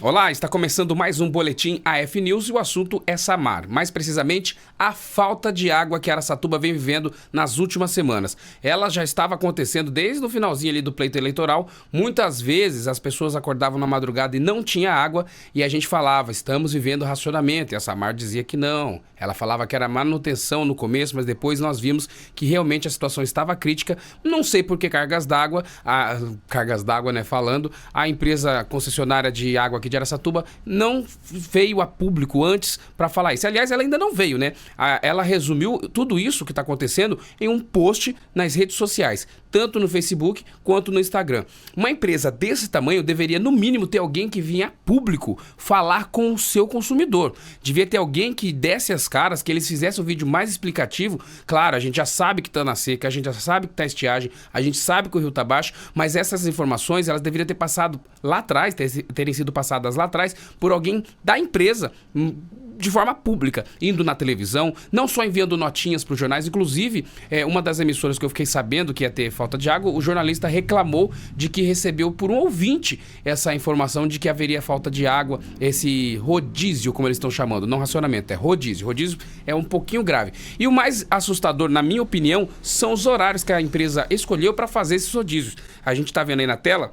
Olá, está começando mais um Boletim AF News e o assunto é Samar. Mais precisamente, a falta de água que Araçatuba vem vivendo nas últimas semanas. Ela já estava acontecendo desde o finalzinho ali do pleito eleitoral. Muitas vezes as pessoas acordavam na madrugada e não tinha água e a gente falava, estamos vivendo racionamento. E a Samar dizia que não. Ela falava que era manutenção no começo, mas depois nós vimos que realmente a situação estava crítica. Não sei por que cargas d'água, né, falando, a empresa concessionária de água aqui de Araçatuba não veio a público antes para falar isso. Aliás, ela ainda não veio, né? Ela resumiu tudo isso que está acontecendo em um post nas redes sociais, tanto no Facebook quanto no Instagram. Uma empresa desse tamanho deveria, no mínimo, ter alguém que vinha a público falar com o seu consumidor. Devia ter alguém que desse as caras, que eles fizessem um vídeo mais explicativo. Claro, a gente já sabe que tá na seca, a gente já sabe que tá estiagem, a gente sabe que o rio tá baixo, mas essas informações, elas deveriam ter passado lá atrás, terem sido passadas lá atrás por alguém da empresa, de forma pública, indo na televisão, não só enviando notinhas para os jornais. Inclusive, uma das emissoras que eu fiquei sabendo que ia ter falta de água, o jornalista reclamou de que recebeu por um ouvinte essa informação de que haveria falta de água, esse rodízio, como eles estão chamando, não racionamento, é rodízio. Rodízio é um pouquinho grave. E o mais assustador, na minha opinião, são os horários que a empresa escolheu para fazer esses rodízios. A gente está vendo aí na tela.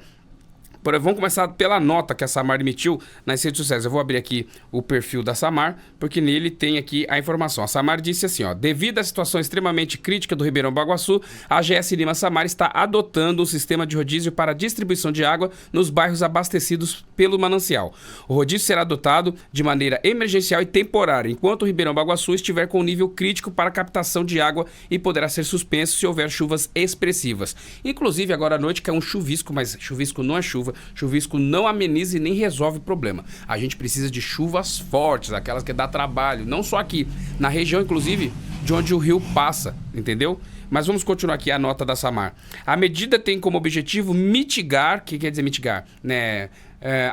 Vamos começar pela nota que a Samar emitiu nas redes sociais. Eu vou abrir aqui o perfil da Samar, porque nele tem aqui a informação. A Samar disse assim, ó: devido à situação extremamente crítica do Ribeirão Baguaçu, a GS Lima Samar está adotando um sistema de rodízio para distribuição de água nos bairros abastecidos pelo manancial. O rodízio será adotado de maneira emergencial e temporária, enquanto o Ribeirão Baguaçu estiver com nível crítico para captação de água e poderá ser suspenso se houver chuvas expressivas. Inclusive, agora à noite cai um chuvisco, mas chuvisco não é chuva. Chuvisco não ameniza e nem resolve o problema. A gente precisa de chuvas fortes, aquelas que dá trabalho, não só aqui, na região, inclusive, de onde o rio passa, entendeu? Mas vamos continuar aqui a nota da Samar. A medida tem como objetivo mitigar, o que quer dizer mitigar?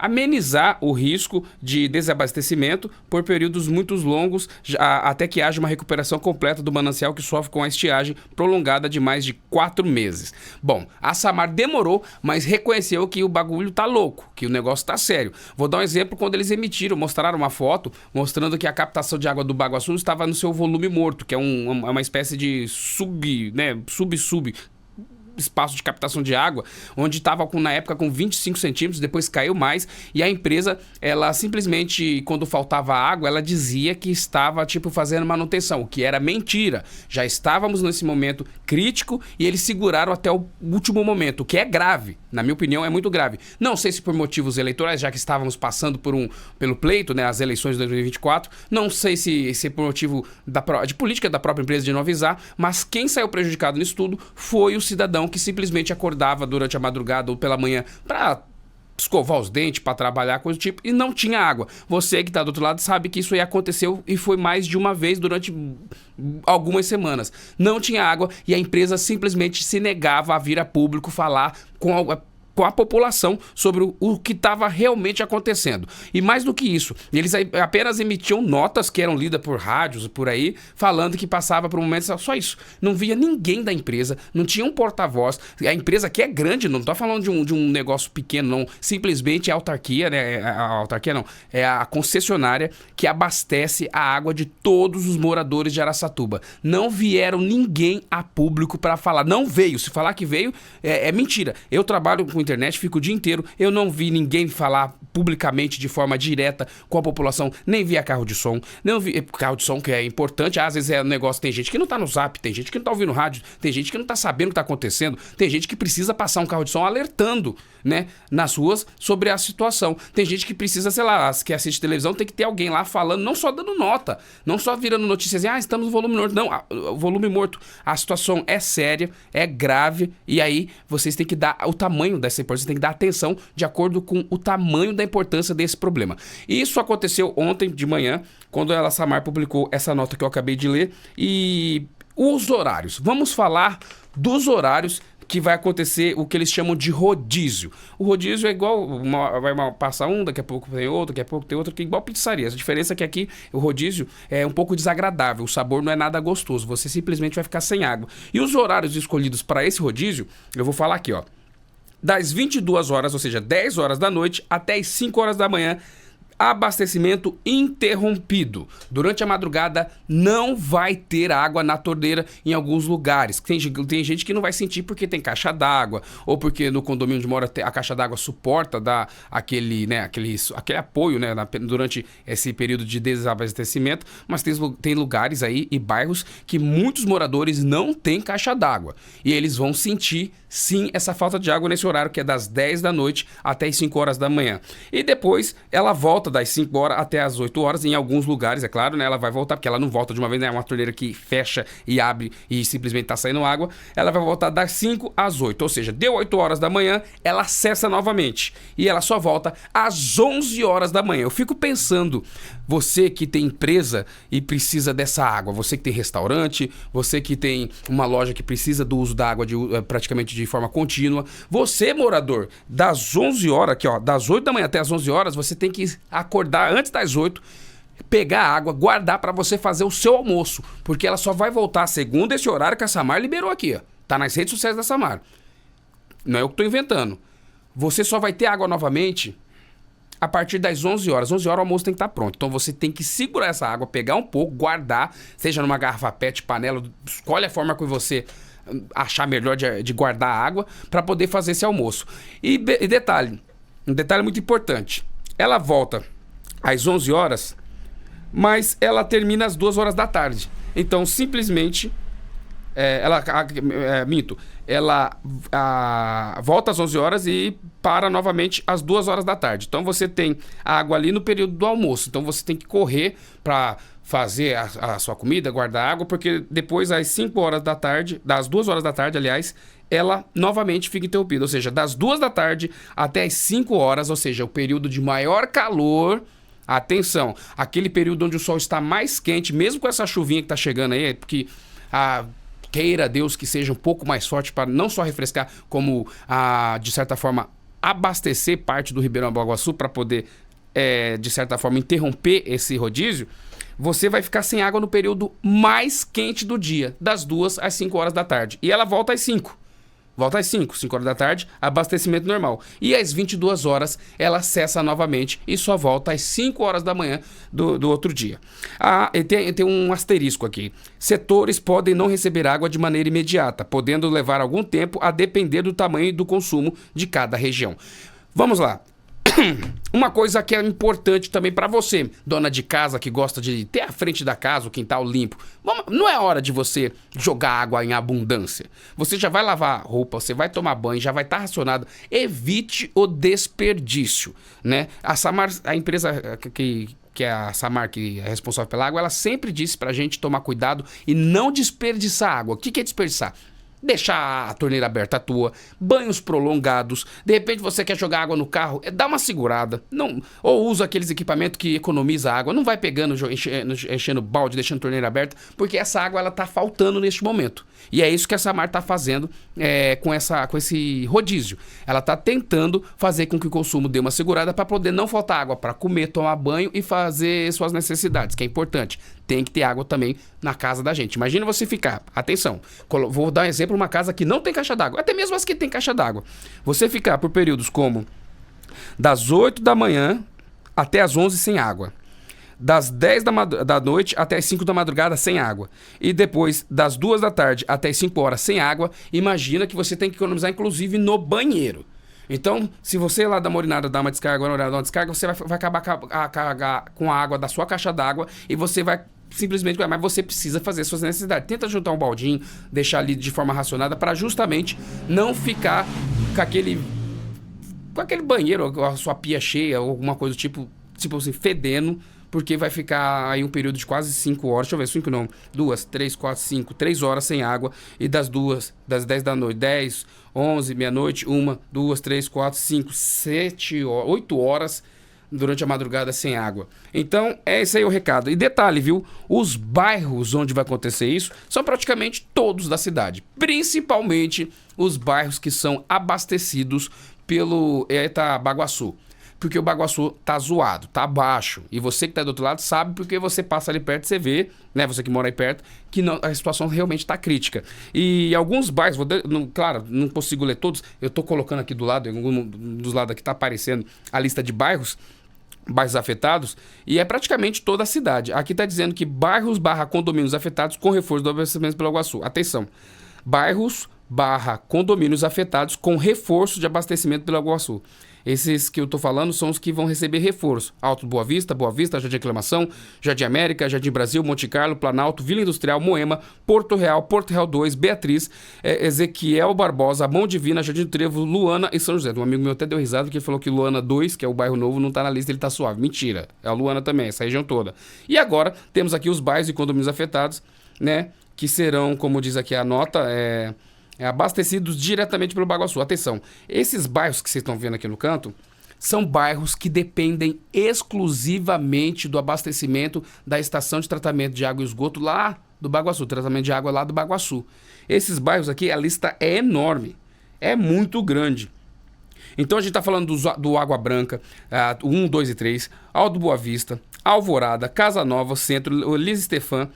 Amenizar o risco de desabastecimento por períodos muito longos, até que haja uma recuperação completa do manancial que sofre com a estiagem prolongada de mais de 4 meses. Bom, a Samar demorou, mas reconheceu que o bagulho tá louco, que o negócio tá sério. Vou dar um exemplo quando eles mostraram uma foto mostrando que a captação de água do Baguaçu estava no seu volume morto, que é uma espécie de sub espaço de captação de água, onde estava na época com 25 centímetros, depois caiu mais, e a empresa, ela simplesmente, quando faltava água, ela dizia que estava, fazendo manutenção, o que era mentira. Já estávamos nesse momento crítico e eles seguraram até o último momento, o que é grave, na minha opinião, é muito grave. Não sei se por motivos eleitorais, já que estávamos passando pelo pleito, né, as eleições de 2024, não sei se por motivo de política da própria empresa de não avisar, mas quem saiu prejudicado nisso tudo foi o cidadão que simplesmente acordava durante a madrugada ou pela manhã para escovar os dentes, para trabalhar, coisa do tipo, e não tinha água. Você que está do outro lado sabe que isso aí aconteceu e foi mais de uma vez durante algumas semanas. Não tinha água e a empresa simplesmente se negava a vir a público falar com a população sobre o que estava realmente acontecendo. E mais do que isso, eles apenas emitiam notas que eram lidas por rádios por aí, falando que passava por um momento, só isso. Não via ninguém da empresa, não tinha um porta-voz. A empresa que é grande, não estou falando de um negócio pequeno, não. Simplesmente a autarquia, né? A autarquia não, é a concessionária que abastece a água de todos os moradores de Araçatuba. Não vieram ninguém a público para falar. Não veio. Se falar que veio, é mentira. Eu trabalho com internet, fico o dia inteiro, eu não vi ninguém falar publicamente de forma direta com a população, nem via carro de som, não vi carro de som, que é importante, às vezes é um negócio, tem gente que não tá no Zap, tem gente que não tá ouvindo rádio, tem gente que não tá sabendo o que tá acontecendo, tem gente que precisa passar um carro de som alertando, né, nas ruas sobre a situação, tem gente que precisa, sei lá, que assiste televisão, tem que ter alguém lá falando, não só dando nota, não só virando notícias, estamos no volume morto, não, o volume morto, a situação é séria, é grave, e aí vocês têm que dar o tamanho dessa importância, tem que dar atenção de acordo com o tamanho da importância desse problema. E isso aconteceu ontem de manhã, quando a Samar publicou essa nota que eu acabei de ler. E os horários. Vamos falar dos horários que vai acontecer o que eles chamam de rodízio. O rodízio é igual, passar um, daqui a pouco tem outro, daqui a pouco tem outro, que é igual pizzaria. A diferença é que aqui o rodízio é um pouco desagradável, o sabor não é nada gostoso, você simplesmente vai ficar sem água. E os horários escolhidos para esse rodízio, eu vou falar aqui, ó. das 22 horas, ou seja, 10 horas da noite, até as 5 horas da manhã, abastecimento interrompido. Durante a madrugada não vai ter água na torneira em alguns lugares. Tem gente que não vai sentir porque tem caixa d'água, ou porque no condomínio onde mora a caixa d'água suporta dar aquele apoio, né, durante esse período de desabastecimento, mas tem lugares aí e bairros que muitos moradores não têm caixa d'água. E eles vão sentir, sim, essa falta de água nesse horário que é das 10 da noite até as 5 horas da manhã. E depois ela volta das 5 horas até as 8 horas, em alguns lugares, é claro, né? Ela vai voltar, porque ela não volta de uma vez, né? É uma torneira que fecha e abre e simplesmente tá saindo água. Ela vai voltar das 5 às 8, ou seja, deu 8 horas da manhã, ela cessa novamente. E ela só volta às 11 horas da manhã. Eu fico pensando, você que tem empresa e precisa dessa água, você que tem restaurante, você que tem uma loja que precisa do uso da água praticamente de forma contínua, você, morador, das 11 horas, aqui ó, das 8 da manhã até as 11 horas, você tem que acordar antes das 8, pegar a água, guardar para você fazer o seu almoço, porque ela só vai voltar segundo esse horário que a Samar liberou aqui, ó. Tá nas redes sociais da Samar. Não é eu que tô inventando. Você só vai ter água novamente a partir das 11 horas. 11 horas o almoço tem que estar pronto. Então você tem que segurar essa água, pegar um pouco, guardar, seja numa garrafa PET, panela, escolhe a forma que você achar melhor de guardar a água para poder fazer esse almoço. E detalhe, um detalhe muito importante. Ela volta às 11 horas, mas ela termina às 2 horas da tarde. Então, simplesmente, ela volta às 11 horas e para novamente às 2 horas da tarde. Então, você tem a água ali no período do almoço. Então, você tem que correr para fazer a sua comida, guardar água, porque depois, às 5 horas da tarde, das 2 horas da tarde, aliás, ela novamente fica interrompida. Ou seja, das 2 da tarde até as 5 horas, ou seja, o período de maior calor. Atenção, aquele período onde o sol está mais quente, mesmo com essa chuvinha que está chegando aí, porque queira Deus que seja um pouco mais forte para não só refrescar, como de certa forma abastecer parte do Ribeirão Baguaçu para poder, de certa forma, interromper esse rodízio. Você vai ficar sem água no período mais quente do dia, das 2 às 5 horas da tarde. E ela volta às 5. Volta às 5 horas da tarde, abastecimento normal. E às 22 horas, ela cessa novamente e só volta às 5 horas da manhã do outro dia. E tem um asterisco aqui. Setores podem não receber água de maneira imediata, podendo levar algum tempo a depender do tamanho e do consumo de cada região. Vamos lá. Uma coisa que é importante também para você, dona de casa que gosta de ter a frente da casa, o quintal limpo. Não é hora de você jogar água em abundância. Você já vai lavar roupa, você vai tomar banho, já vai estar racionado. Evite o desperdício, né? A Samar, a empresa que é a Samar, que é responsável pela água, ela sempre disse pra gente tomar cuidado e não desperdiçar água. O que é desperdiçar? Deixar a torneira aberta à toa, banhos prolongados, de repente você quer jogar água no carro, dá uma segurada, ou usa aqueles equipamentos que economiza água, não vai pegando, enchendo balde, deixando a torneira aberta, porque essa água ela tá faltando neste momento. E é isso que a Samar tá fazendo com esse rodízio. Ela tá tentando fazer com que o consumo dê uma segurada para poder não faltar água para comer, tomar banho e fazer suas necessidades, que é importante. Tem que ter água também na casa da gente. Imagina você ficar, atenção, vou dar um exemplo, uma casa que não tem caixa d'água, até mesmo as que tem caixa d'água. Você ficar por períodos como das 8 da manhã até as 11 sem água, das 10 da noite até as 5 da madrugada sem água, e depois das 2 da tarde até as 5 horas sem água, imagina que você tem que economizar inclusive no banheiro. Então, se você lá da Morinada dá uma descarga, você vai acabar com a água da sua caixa d'água e você vai simplesmente... Mas você precisa fazer suas necessidades. Tenta juntar um baldinho, deixar ali de forma racionada para justamente não ficar com aquele banheiro, a sua pia cheia ou alguma coisa do tipo assim, fedendo, porque vai ficar aí um período de quase 5 horas, deixa eu ver, 5 não, 2, 3, 4, 5, 3 horas sem água, e das 10 da noite, 10, 11, meia-noite, 1, 2, 3, 4, 5, 7, 8 horas durante a madrugada sem água. Então, esse aí é o recado. E detalhe, viu? Os bairros onde vai acontecer isso são praticamente todos da cidade, principalmente os bairros que são abastecidos pelo Baguaçu. porque o Baguaçu tá zoado, tá baixo. E você que tá do outro lado sabe porque você passa ali perto, você vê, né? Você que mora aí perto, que não, a situação realmente tá crítica. E alguns bairros, claro, não consigo ler todos, eu tô colocando aqui do lado, em algum dos lados aqui tá aparecendo a lista de bairros afetados, e é praticamente toda a cidade. Aqui tá dizendo que bairros/condomínios afetados com reforço do abastecimento pelo Baguaçu. Atenção, bairros/condomínios afetados com reforço de abastecimento pelo Baguaçu. Esses que eu tô falando são os que vão receber reforço. Alto Boa Vista, Jardim Aclamação, Jardim América, Jardim Brasil, Monte Carlo, Planalto, Vila Industrial, Moema, Porto Real 2, Beatriz, Ezequiel Barbosa, Mão Divina, Jardim do Trevo, Luana e São José. Um amigo meu até deu risada que ele falou que Luana 2, que é o bairro novo, não tá na lista, ele tá suave. Mentira, é a Luana também, essa região toda. E agora temos aqui os bairros e condomínios afetados, né, que serão, como diz aqui a nota, abastecidos diretamente pelo Baguaçu. Atenção, esses bairros que vocês estão vendo aqui no canto são bairros que dependem exclusivamente do abastecimento da estação de tratamento de água e esgoto lá do Baguaçu, tratamento de água lá do Baguaçu. Esses bairros aqui, a lista é enorme, é muito grande. Então a gente está falando do Água Branca, 1, 2 e 3, Alto Boa Vista, Alvorada, Casa Nova, Centro, Liz Stefan,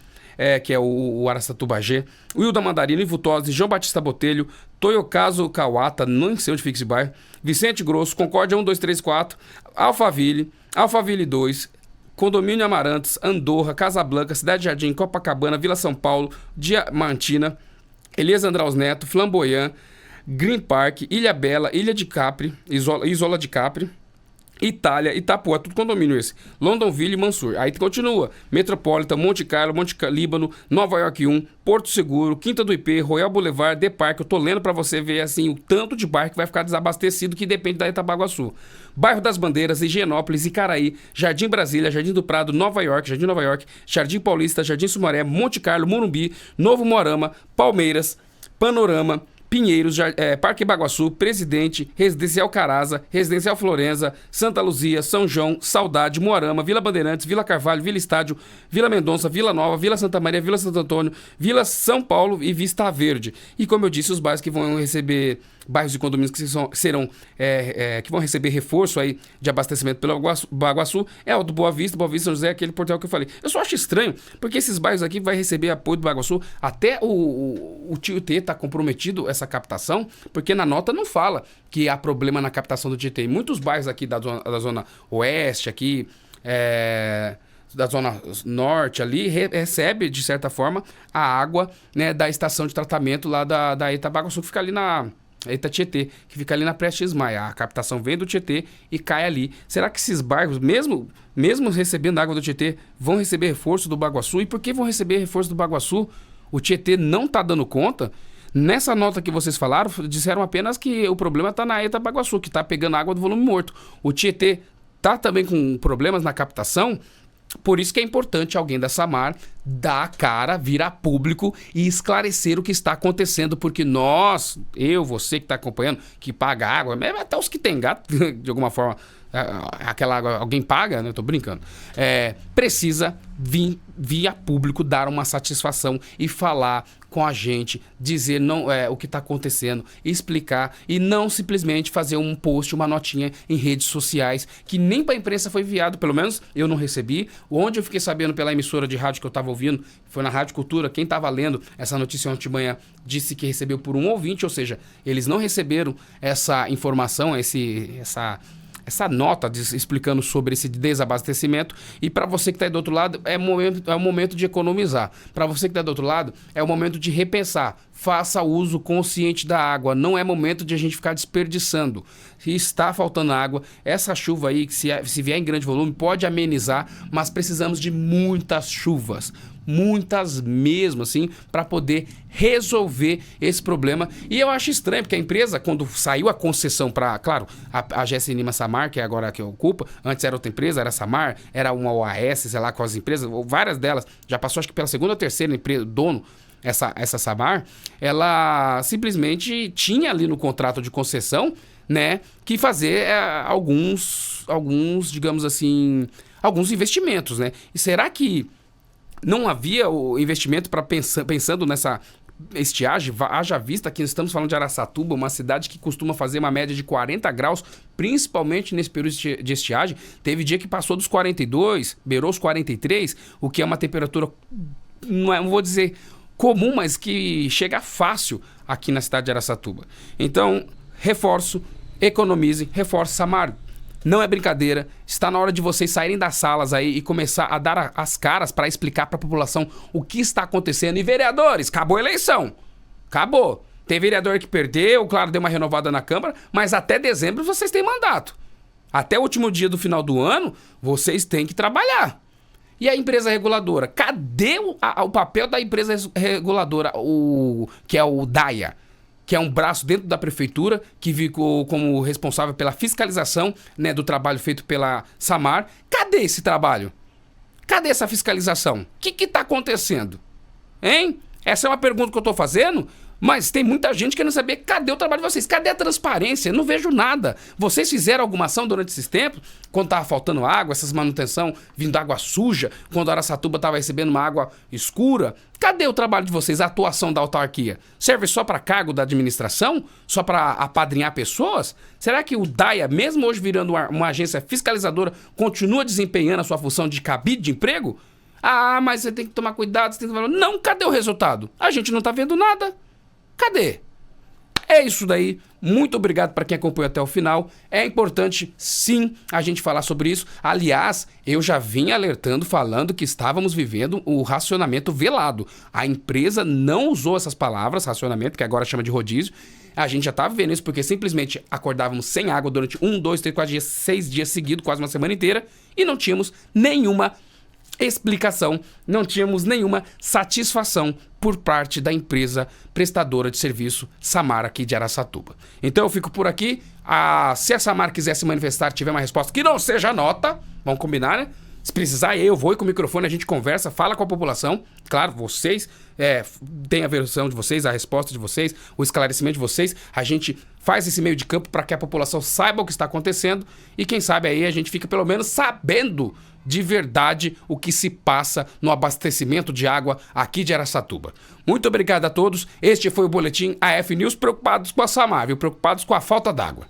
que é o Araçatuba G, Wilda Mandarina, Ivo Tosi, João Batista Botelho, Toyokazu Kawata, não sei onde fica esse bairro, Vicente Grosso, Concórdia 1, 2, 3, 4, Alphaville 2, Condomínio Amarantos, Andorra, Casablanca, Cidade Jardim, Copacabana, Vila São Paulo, Diamantina, Elias Andraus Neto, Flamboyant, Green Park, Ilha Bela, Ilha de Capri, Isola de Capri, Itália, Itapuã, tudo condomínio esse. Londonville e Mansur. Aí continua. Metropolitan, Monte Carlo, Líbano, Nova York 1, Porto Seguro, Quinta do IP, Royal Boulevard, The Park. Eu tô lendo pra você ver assim o tanto de bairro que vai ficar desabastecido que depende da Itabaguaçu. Bairro das Bandeiras, Higienópolis, Icaraí, Jardim Brasília, Jardim do Prado, Jardim Nova York, Jardim Paulista, Jardim Sumaré, Monte Carlo, Morumbi, Novo Moarama, Palmeiras, Panorama, Pinheiros, Parque Baguaçu, Presidente, Residencial Caraza, Residencial Florença, Santa Luzia, São João, Saudade, Moarama, Vila Bandeirantes, Vila Carvalho, Vila Estádio, Vila Mendonça, Vila Nova, Vila Santa Maria, Vila Santo Antônio, Vila São Paulo e Vista Verde. E como eu disse, os bairros que vão receber, bairros e condomínios que que vão receber reforço aí de abastecimento pelo Baguaçu é o do Boa Vista, São José, aquele portal que eu falei. Eu só acho estranho, porque esses bairros aqui vai receber apoio do Baguaçu, até o Tietê tá comprometido essa captação, porque na nota não fala que há problema na captação do Tietê. Muitos bairros aqui da zona oeste, aqui, da zona norte ali, recebe, de certa forma, a água, né, da estação de tratamento lá da Itabaguaçu, que fica ali na Tietê, que fica ali na Prestes Maia. A captação vem do Tietê e cai ali. Será que esses bairros, mesmo recebendo água do Tietê, vão receber reforço do Baguaçu? E por que vão receber reforço do Baguaçu? O Tietê não está dando conta? Nessa nota que vocês falaram, disseram apenas que o problema está na Itabaguaçu, que está pegando água do volume morto. O Tietê está também com problemas na captação. Por isso que é importante alguém da Samar dar a cara, vir a público e esclarecer o que está acontecendo, porque você que está acompanhando, que paga água, até os que têm gato, de alguma forma, aquela água alguém paga, né? Tô brincando. Precisa vir via público dar uma satisfação e falar com a gente, dizer o que está acontecendo, explicar e não simplesmente fazer um post, uma notinha em redes sociais que nem para a imprensa foi enviado, pelo menos eu não recebi. Onde eu fiquei sabendo pela emissora de rádio que eu estava ouvindo, foi na Rádio Cultura, quem estava lendo essa notícia ontem de manhã disse que recebeu por um ouvinte, ou seja, eles não receberam essa informação, essa nota explicando sobre esse desabastecimento. E para você que está aí do outro lado, é o momento de economizar. Para você que está do outro lado, é o momento de repensar. Faça uso consciente da água. Não é momento de a gente ficar desperdiçando. Se está faltando água, essa chuva aí, que se vier em grande volume, pode amenizar, mas precisamos de muitas chuvas. Muitas mesmo, assim, para poder resolver esse problema. E eu acho estranho, porque a empresa, quando saiu a concessão para, claro, a GS Lima Samar, que é agora a que ocupa, antes era outra empresa, era Samar, era uma OAS, sei lá, com as empresas, várias delas, já passou acho que pela segunda ou terceira empresa, dono, essa Samar, ela simplesmente tinha ali no contrato de concessão, né, que fazer alguns, digamos assim, alguns investimentos, né? E será que não havia o investimento para pensando nessa estiagem, haja vista que estamos falando de Araçatuba, uma cidade que costuma fazer uma média de 40 graus, principalmente nesse período de estiagem. Teve dia que passou dos 42, beirou os 43, o que é uma temperatura, não vou dizer comum, mas que chega fácil aqui na cidade de Araçatuba. Então, reforço, economize, reforço, Samar. Não é brincadeira, está na hora de vocês saírem das salas aí e começar a dar as caras para explicar para a população o que está acontecendo. E vereadores, acabou a eleição, acabou. Tem vereador que perdeu, claro, deu uma renovada na Câmara, mas até dezembro vocês têm mandato. Até o último dia do final do ano, vocês têm que trabalhar. E a empresa reguladora? Cadê o papel da empresa reguladora, que é o DAIA? Que é um braço dentro da prefeitura, que ficou como responsável pela fiscalização, né, do trabalho feito pela Samar. Cadê esse trabalho? Cadê essa fiscalização? O que está acontecendo? Hein? Essa é uma pergunta que eu estou fazendo, mas tem muita gente querendo saber cadê o trabalho de vocês? Cadê a transparência? Eu não vejo nada. Vocês fizeram alguma ação durante esses tempos? Quando estava faltando água, essas manutenção vindo água suja, quando a Araçatuba estava recebendo uma água escura? Cadê o trabalho de vocês, a atuação da autarquia? Serve só para cargo da administração? Só para apadrinhar pessoas? Será que o DAIA, mesmo hoje virando uma agência fiscalizadora, continua desempenhando a sua função de cabide de emprego? Ah, mas você tem que tomar cuidado, você tem que falar... Não, cadê o resultado? A gente não está vendo nada. Cadê? É isso daí. Muito obrigado para quem acompanhou até o final. É importante, sim, a gente falar sobre isso. Aliás, eu já vim alertando, falando que estávamos vivendo o racionamento velado. A empresa não usou essas palavras, racionamento, que agora chama de rodízio. A gente já estava vendo isso porque simplesmente acordávamos sem água durante 1, 2, 3, 4 dias, 6 dias seguidos, quase uma semana inteira, e não tínhamos nenhuma explicação, não tínhamos nenhuma satisfação por parte da empresa prestadora de serviço Samar aqui de Araçatuba. Então eu fico por aqui. Se a Samar quiser se manifestar, tiver uma resposta que não seja nota, vamos combinar, né? Se precisar, eu vou com o microfone, a gente conversa, fala com a população. Claro, vocês têm a versão de vocês, a resposta de vocês, o esclarecimento de vocês. A gente faz esse meio de campo para que a população saiba o que está acontecendo e quem sabe aí a gente fica pelo menos sabendo de verdade o que se passa no abastecimento de água aqui de Araçatuba. Muito obrigado a todos. Este foi o Boletim AF News, preocupados com a Samar, viu? Preocupados com a falta d'água.